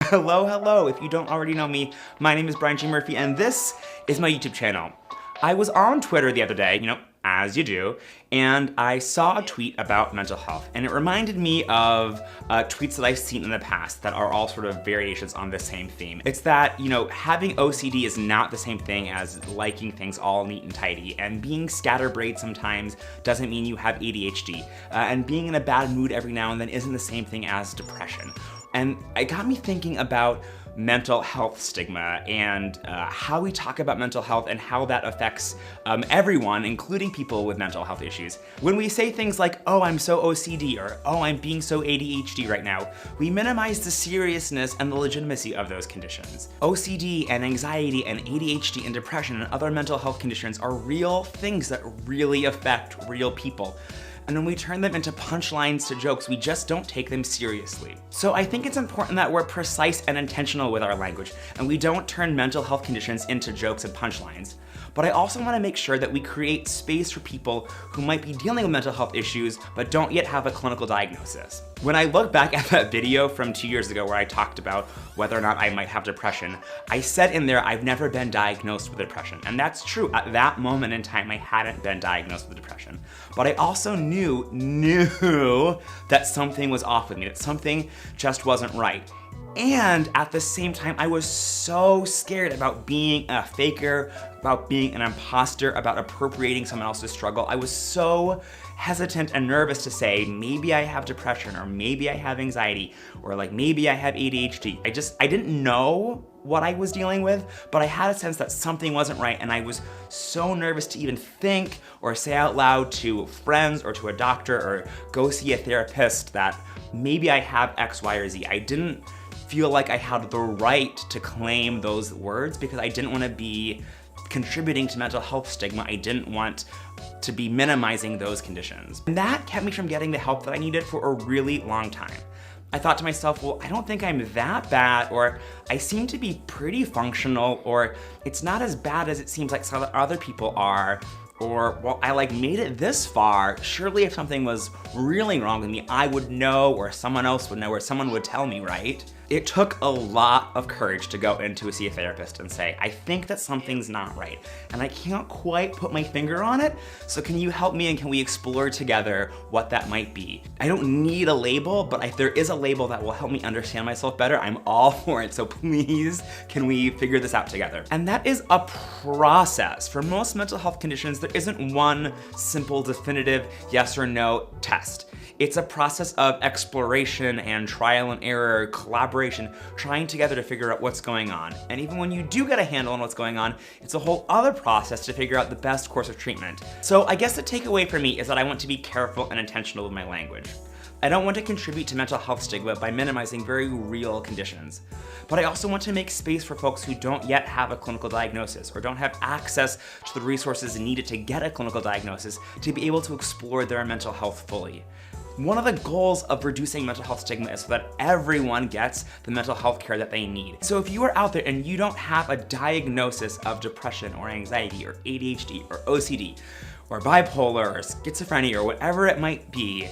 Hello, hello. If you don't already know me, my name is Brian G. Murphy, and this is my YouTube channel. I was on Twitter the other day, as you do, and I saw a tweet about mental health, and it reminded me of tweets that I've seen in the past that are all sort of variations on the same theme. It's that, having OCD is not the same thing as liking things all neat and tidy, and being scatterbrained sometimes doesn't mean you have ADHD, and being in a bad mood every now and then isn't the same thing as depression. And it got me thinking about mental health stigma and how we talk about mental health and how that affects everyone, including people with mental health issues. When we say things like, oh, I'm so OCD, or oh, I'm being so ADHD right now, we minimize the seriousness and the legitimacy of those conditions. OCD and anxiety and ADHD and depression and other mental health conditions are real things that really affect real people. And when we turn them into punchlines to jokes, we just don't take them seriously. So I think it's important that we're precise and intentional with our language, and we don't turn mental health conditions into jokes and punchlines. But I also want to make sure that we create space for people who might be dealing with mental health issues but don't yet have a clinical diagnosis. When I look back at that video from 2 years ago where I talked about whether or not I might have depression, I said in there I've never been diagnosed with depression. And that's true. At that moment in time, I hadn't been diagnosed with depression. But I also knew that something was off with me, that something just wasn't right. And at the same time, I was so scared about being a faker, about being an imposter, about appropriating someone else's struggle. I was so hesitant and nervous to say, maybe I have depression, or maybe I have anxiety, or like maybe I have ADHD. I didn't know what I was dealing with, but I had a sense that something wasn't right, and I was so nervous to even think or say out loud to friends or to a doctor or go see a therapist that maybe I have X, Y, or Z. I didn't feel like I had the right to claim those words because I didn't want to be contributing to mental health stigma. I didn't want to be minimizing those conditions. And that kept me from getting the help that I needed for a really long time. I thought to myself, well, I don't think I'm that bad, or I seem to be pretty functional, or it's not as bad as it seems like some other people are, or, well, I made it this far. Surely if something was really wrong with me, I would know, or someone else would know, or someone would tell me, right? It took a lot of courage to go in to see a therapist and say, I think that something's not right, and I can't quite put my finger on it, so can you help me and can we explore together what that might be? I don't need a label, but if there is a label that will help me understand myself better, I'm all for it, so please, can we figure this out together? And that is a process. For most mental health conditions, there isn't one simple, definitive yes or no test. It's a process of exploration and trial and error, collaboration, trying together to figure out what's going on. And even when you do get a handle on what's going on, it's a whole other process to figure out the best course of treatment. So I guess the takeaway for me is that I want to be careful and intentional with my language. I don't want to contribute to mental health stigma by minimizing very real conditions. But I also want to make space for folks who don't yet have a clinical diagnosis or don't have access to the resources needed to get a clinical diagnosis to be able to explore their mental health fully. One of the goals of reducing mental health stigma is so that everyone gets the mental health care that they need. So if you are out there and you don't have a diagnosis of depression or anxiety or ADHD or OCD or bipolar or schizophrenia or whatever it might be,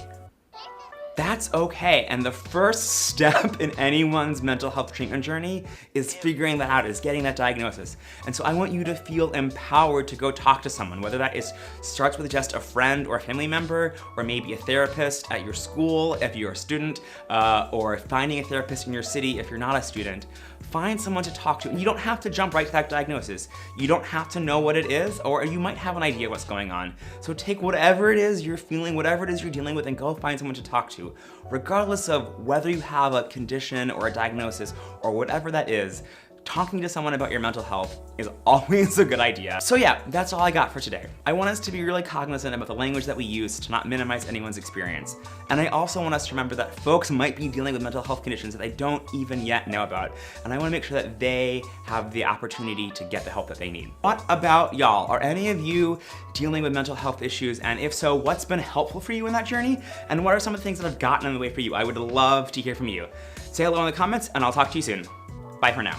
that's okay. And the first step in anyone's mental health treatment journey is figuring that out, is getting that diagnosis. And so I want you to feel empowered to go talk to someone, whether that starts with just a friend or a family member, or maybe a therapist at your school if you're a student, or finding a therapist in your city if you're not a student. Find someone to talk to. And you don't have to jump right to that diagnosis. You don't have to know what it is, or you might have an idea what's going on. So take whatever it is you're feeling, whatever it is you're dealing with, and go find someone to talk to. Regardless of whether you have a condition or a diagnosis or whatever that is, talking to someone about your mental health is always a good idea. So yeah, that's all I got for today. I want us to be really cognizant about the language that we use to not minimize anyone's experience. And I also want us to remember that folks might be dealing with mental health conditions that they don't even yet know about. And I want to make sure that they have the opportunity to get the help that they need. What about y'all? Are any of you dealing with mental health issues? And if so, what's been helpful for you in that journey? And what are some of the things that have gotten in the way for you? I would love to hear from you. Say hello in the comments and I'll talk to you soon. Bye for now.